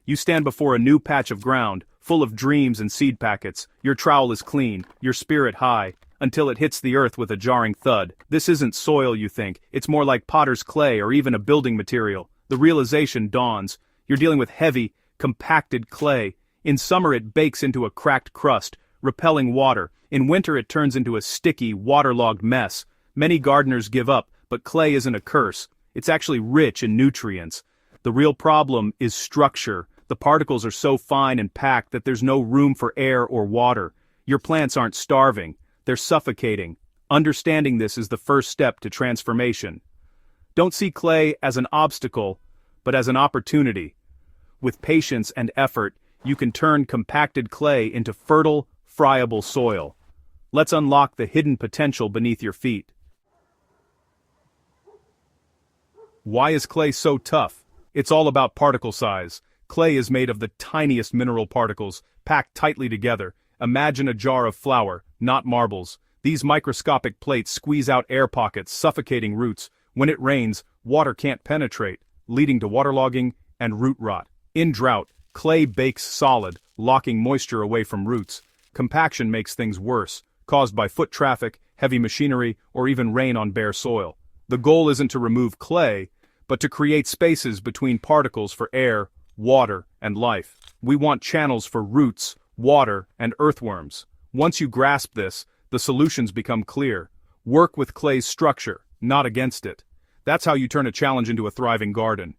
You stand before a new patch of ground, full of dreams and seed packets. Your trowel is clean, your spirit high, until it hits the earth with a jarring thud. This isn't soil, you think, it's more like potter's clay or even a building material. The realization dawns. You're dealing with heavy, compacted clay. In summer it bakes into a cracked crust, repelling water. In winter it turns into a sticky, waterlogged mess. Many gardeners give up, but clay isn't a curse. It's actually rich in nutrients. The real problem is structure. The particles are so fine and packed that there's no room for air or water. Your plants aren't starving. They're suffocating. Understanding this is the first step to transformation. Don't see clay as an obstacle, but as an opportunity. With patience and effort, you can turn compacted clay into fertile, friable soil. Let's unlock the hidden potential beneath your feet. Why is clay so tough? It's all about particle size. Clay is made of the tiniest mineral particles, packed tightly together. Imagine a jar of flour, not marbles. These microscopic plates squeeze out air pockets, suffocating roots. When it rains, water can't penetrate, leading to waterlogging and root rot. In drought, clay bakes solid, locking moisture away from roots. Compaction makes things worse, caused by foot traffic, heavy machinery, or even rain on bare soil. The goal isn't to remove clay, but to create spaces between particles for air, water, and life. We want channels for roots, water, and earthworms. Once you grasp this, the solutions become clear. Work with clay's structure, not against it. That's how you turn a challenge into a thriving garden.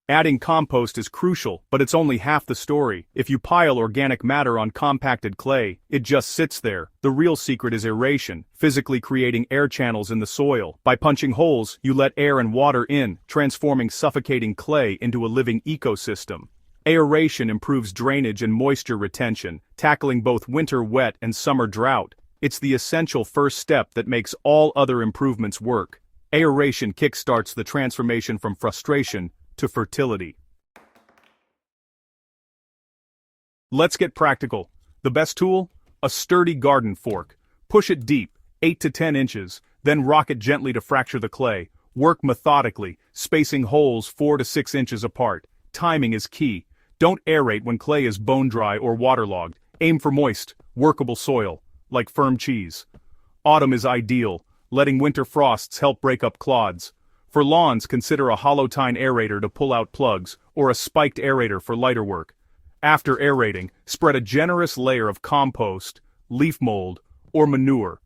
Adding compost is crucial, but it's only half the story. If you pile organic matter on compacted clay, it just sits there. The real secret is aeration, physically creating air channels in the soil. By punching holes, you let air and water in, transforming suffocating clay into a living ecosystem. Aeration improves drainage and moisture retention, tackling both winter wet and summer drought. It's the essential first step that makes all other improvements work. Aeration kickstarts the transformation from frustration to fertility. Let's get practical. The best tool? A sturdy garden fork. Push it deep, 8 to 10 inches, then rock it gently to fracture the clay. Work methodically, spacing holes 4 to 6 inches apart. Timing is key. Don't aerate when clay is bone dry or waterlogged. Aim for moist, workable soil, like firm cheese. Autumn is ideal, letting winter frosts help break up clods. For lawns, consider a hollow tine aerator to pull out plugs, or a spiked aerator for lighter work. After aerating, spread a generous layer of compost, leaf mold, or manure.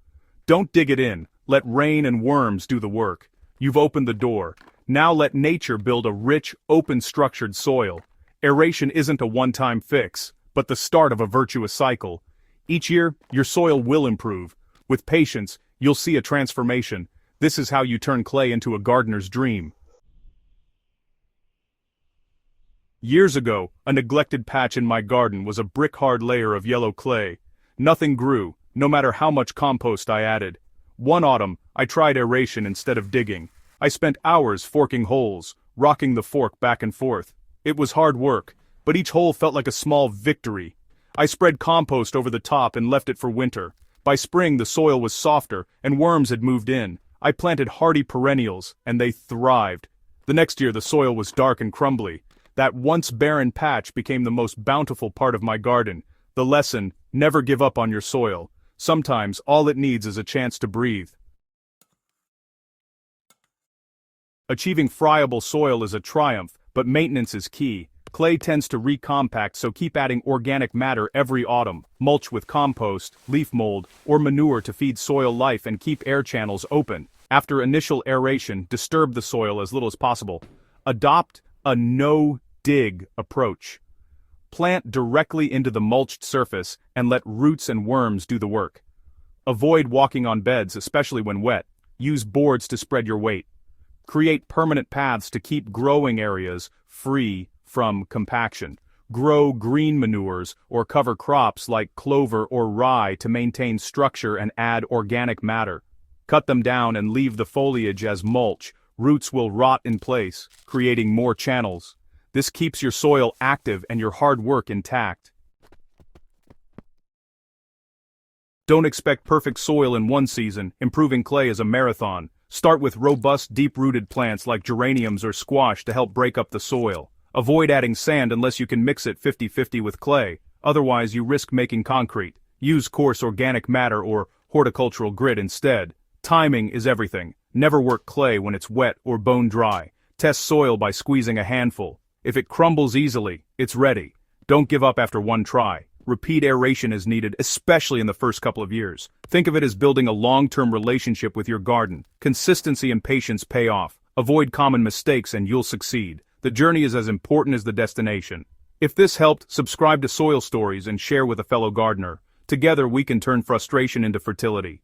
Don't dig it in, let rain and worms do the work. You've opened the door. Now let nature build a rich, open-structured soil. Aeration isn't a one-time fix, but the start of a virtuous cycle. Each year, your soil will improve. With patience, you'll see a transformation. This is how you turn clay into a gardener's dream. Years ago, a neglected patch in my garden was a brick-hard layer of yellow clay. Nothing grew, no matter how much compost I added. One autumn, I tried aeration instead of digging. I spent hours forking holes, rocking the fork back and forth. It was hard work, but each hole felt like a small victory. I spread compost over the top and left it for winter. By spring, the soil was softer, and worms had moved in. I planted hardy perennials, and they thrived. The next year the soil was dark and crumbly. That once barren patch became the most bountiful part of my garden. The lesson, never give up on your soil. Sometimes all it needs is a chance to breathe. Achieving friable soil is a triumph, but maintenance is key. Clay tends to recompact, so keep adding organic matter every autumn. Mulch with compost, leaf mold, or manure to feed soil life and keep air channels open. After initial aeration, disturb the soil as little as possible. Adopt a no-dig approach. Plant directly into the mulched surface and let roots and worms do the work. Avoid walking on beds, especially when wet. Use boards to spread your weight. Create permanent paths to keep growing areas free from compaction. Grow green manures or cover crops like clover or rye to maintain structure and add organic matter. Cut them down and leave the foliage as mulch. Roots will rot in place, creating more channels. This keeps your soil active and your hard work intact. Don't expect perfect soil in one season. Improving clay is a marathon. Start with robust, deep-rooted plants like geraniums or squash to help break up the soil. Avoid adding sand unless you can mix it 50-50 with clay, otherwise you risk making concrete. Use coarse organic matter or horticultural grit instead. Timing is everything. Never work clay when it's wet or bone dry. Test soil by squeezing a handful. If it crumbles easily, it's ready. Don't give up after one try. Repeat aeration is needed, especially in the first couple of years. Think of it as building a long-term relationship with your garden. Consistency and patience pay off. Avoid common mistakes and you'll succeed. The journey is as important as the destination. If this helped, subscribe to Soil Stories and share with a fellow gardener. Together we can turn frustration into fertility.